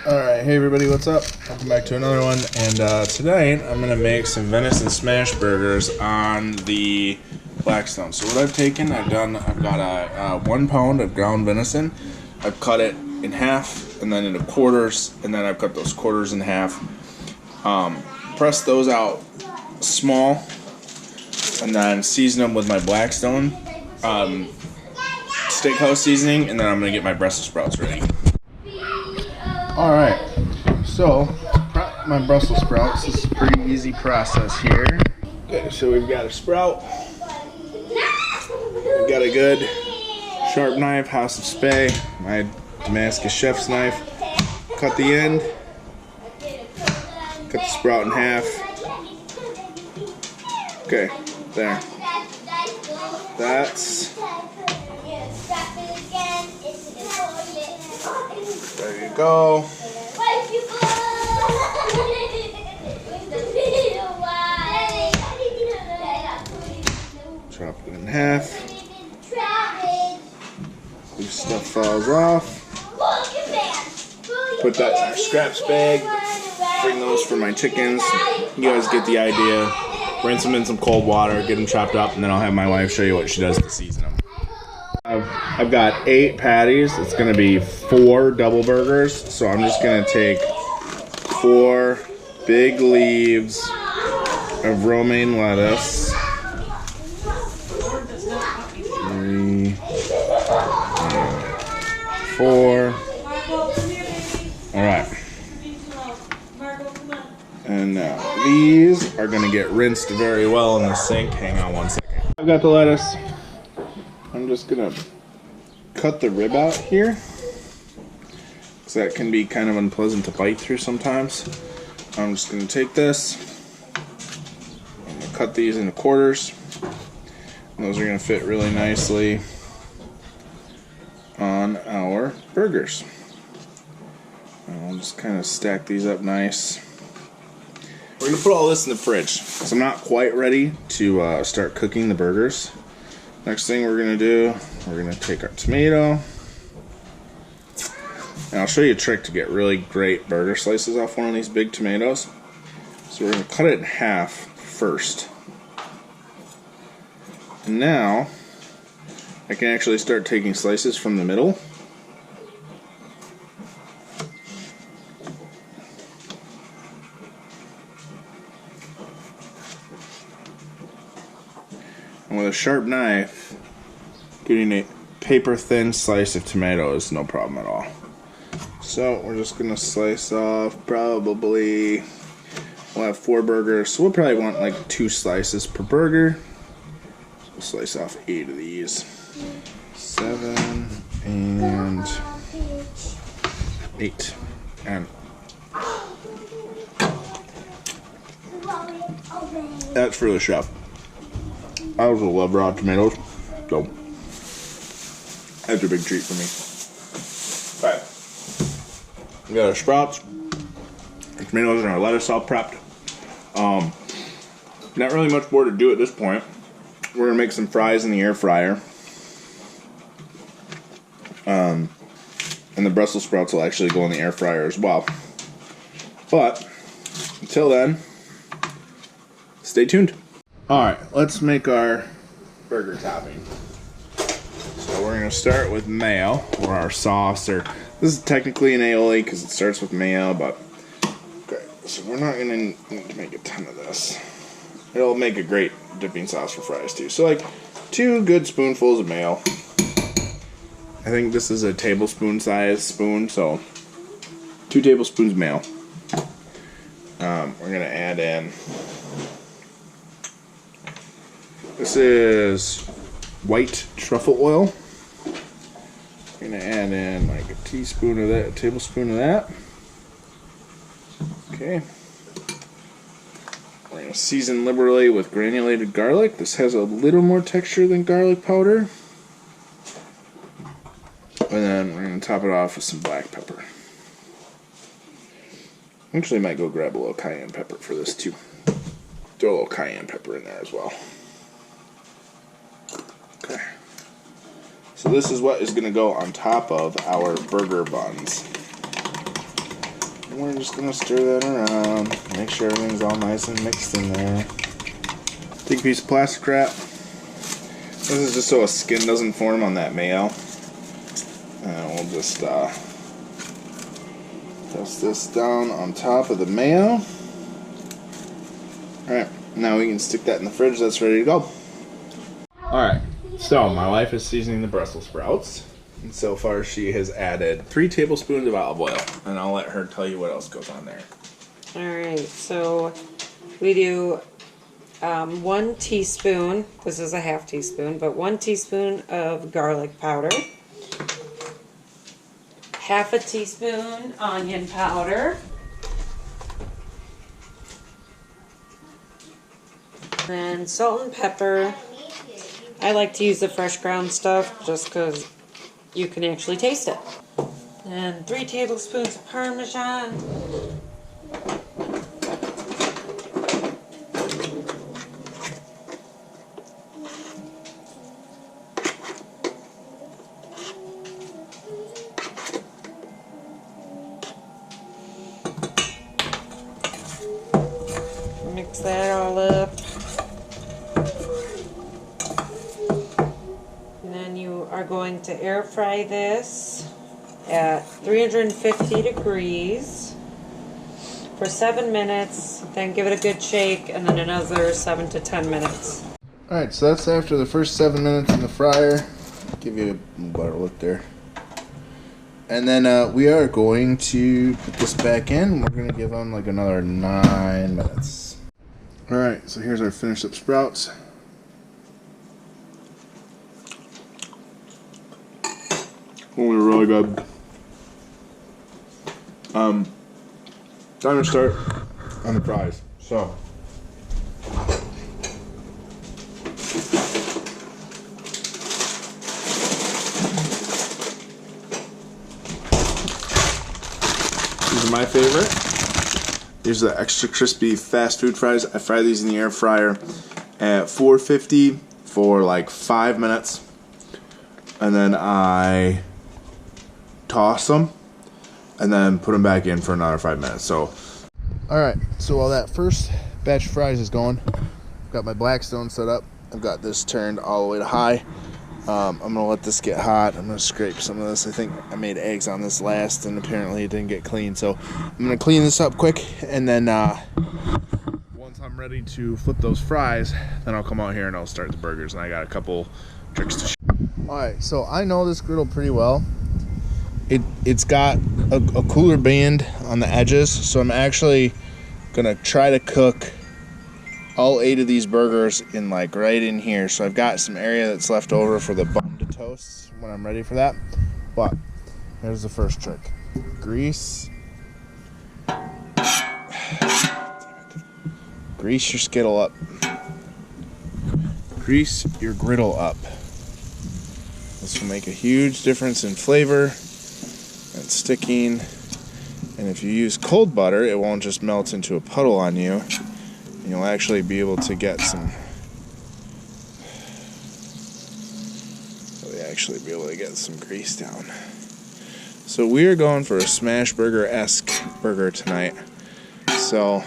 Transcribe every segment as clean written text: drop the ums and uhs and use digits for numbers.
Alright, hey everybody, what's up? Welcome back to another one. And tonight I'm going to make some venison smash burgers on the Blackstone. So what I've got a 1 pound of ground venison. I've cut it in half and then into quarters, and then I've cut those quarters in half. Press those out small and then season them with my Blackstone steakhouse seasoning, and then I'm going to get my Brussels sprouts ready. Alright, so to prep my Brussels sprouts, this is a pretty easy process here. Okay, so we've got a sprout, we've got a good sharp knife, House of Spey, my Damascus chef's knife. Cut the end, cut the sprout in half. Okay, there. That's there you go. Chop it in half. This stuff falls off. Put that in our scraps bag. Bring those for my chickens. You guys get the idea. Rinse them in some cold water, get them chopped up, and then I'll have my wife show you what she does to season them. I've got 8 patties. It's going to be 4 double burgers. So I'm just going to take 4 big leaves of romaine lettuce. 3 and 4. Alright. And now these are going to get rinsed very well in the sink. Hang on one second. I've got the lettuce. I'm just going to cut the rib out here, because that can be kind of unpleasant to bite through sometimes. I'm just going to take this, I'm going to cut these into quarters, and those are going to fit really nicely on our burgers. And I'll just kind of stack these up nice. We're going to put all this in the fridge, because I'm not quite ready to start cooking the burgers. Next thing we're going to do, we're going to take our tomato, and I'll show you a trick to get really great burger slices off one of these big tomatoes. So we're going to cut it in half first. And now I can actually start taking slices from the middle. And with a sharp knife, getting a paper-thin slice of tomato is no problem at all. So we're just going to slice off probably, we'll have 4 burgers, so we'll probably want like 2 slices per burger. So we'll slice off 8 of these. 7 and 8. And that's for the chef. I also love raw tomatoes, so that's a big treat for me. Alright, we got our sprouts, our tomatoes, and our lettuce all prepped. Not really much more to do at this point. We're going to make some fries in the air fryer. And the Brussels sprouts will actually go in the air fryer as well. But, until then, stay tuned. Alright, let's make our burger topping. So we're going to start with mayo, or our sauce, or this is technically an aioli because it starts with mayo, but okay, so we're not going to need to make a ton of this. It'll make a great dipping sauce for fries too. So like 2 good spoonfuls of mayo. I think this is a tablespoon size spoon, so 2 tablespoons of mayo. We're going to add in, this is white truffle oil. I'm going to add in like a teaspoon of that, a tablespoon of that. Okay. We're going to season liberally with granulated garlic. This has a little more texture than garlic powder. And then we're going to top it off with some black pepper. Actually, I might go grab a little cayenne pepper for this too. Throw a little cayenne pepper in there as well. Okay. So this is what is going to go on top of our burger buns. I'm just gonna stir that around. Make sure everything's all nice and mixed in there. Take a piece of plastic wrap. This is just so a skin doesn't form on that mayo. And we'll just press this down on top of the mayo. Alright, now we can stick that in the fridge. That's ready to go. Alright, so my wife is seasoning the Brussels sprouts. And so far she has added 3 tablespoons of olive oil. And I'll let her tell you what else goes on there. Alright, so we do 1 teaspoon, this is a half teaspoon, but 1 teaspoon of garlic powder. Half a teaspoon onion powder. And salt and pepper. I like to use the fresh ground stuff just because you can actually taste it. And 3 tablespoons of Parmesan. Mix that all up. And then you are going to air fry this at 350 degrees for 7 minutes, then give it a good shake, and then another 7 to 10 minutes. Alright, so that's after the first 7 minutes in the fryer. Give you a better look there. And then we are going to put this back in. We're going to give them like another 9 minutes. Alright, so here's our finished up sprouts. Oh, they're really good. Time to start on the fries. So these are my favorite. These are the extra crispy fast food fries. I fry these in the air fryer at 450 for like 5 minutes. And then I toss them and then put them back in for another 5 minutes. So, alright, so while that first batch of fries is going, I've got my Blackstone set up. I've got this turned all the way to high. I'm going to let this get hot. I'm going to scrape some of this. I think I made eggs on this last and apparently it didn't get clean. So I'm going to clean this up quick, and then once I'm ready to flip those fries, then I'll come out here and I'll start the burgers. And I got a couple tricks to show. Alright, so I know this griddle pretty well. It's got a cooler band on the edges, so I'm actually going to try to cook all 8 of these burgers in like right in here. So I've got some area that's left over for the bun to toast when I'm ready for that. But here's the first trick. Grease your skittle up. Grease your griddle up. This will make a huge difference in flavor and sticking. And if you use cold butter, it won't just melt into a puddle on you. You'll actually be able to get some. Really, actually be able to get some grease down. So we are going for a smash burger-esque burger tonight. So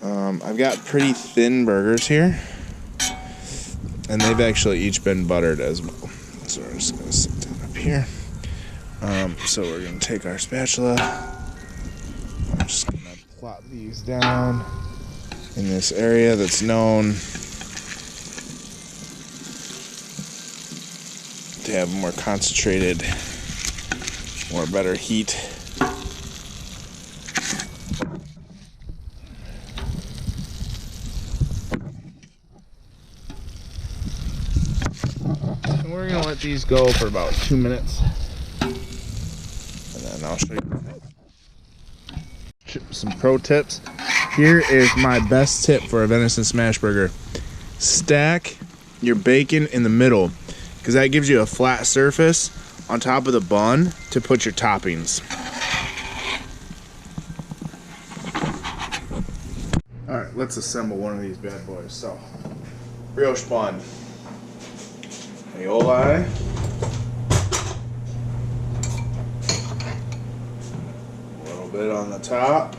I've got pretty thin burgers here, and they've actually each been buttered as well. So we're just gonna sit that up here. So we're gonna take our spatula. I'm just gonna plop these down in this area that's known to have more concentrated, more better heat. And we're going to let these go for about 2 minutes. And then I'll show you some pro tips. Here is my best tip for a venison smash burger. Stack your bacon in the middle, because that gives you a flat surface on top of the bun to put your toppings. Alright, let's assemble one of these bad boys. So, brioche bun, aioli, a little little bit on the top.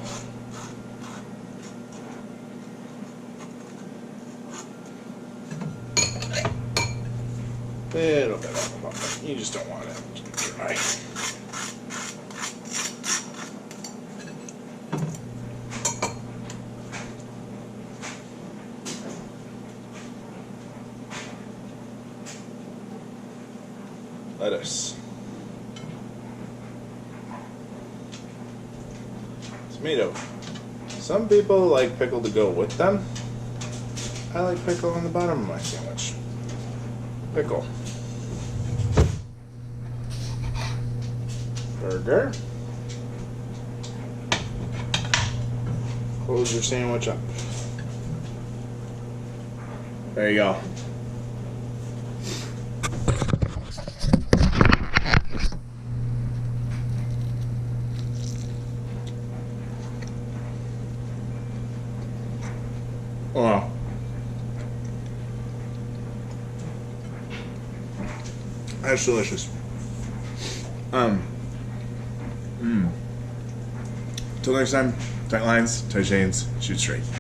Little bit on the bottom. You just don't want it to dry. Lettuce. Tomato. Some people like pickle to go with them. I like pickle on the bottom of my sandwich. Pickle. Burger. Close your sandwich up. There you go. Wow. That's delicious. Till next time, tight lines, tight chains, shoot straight.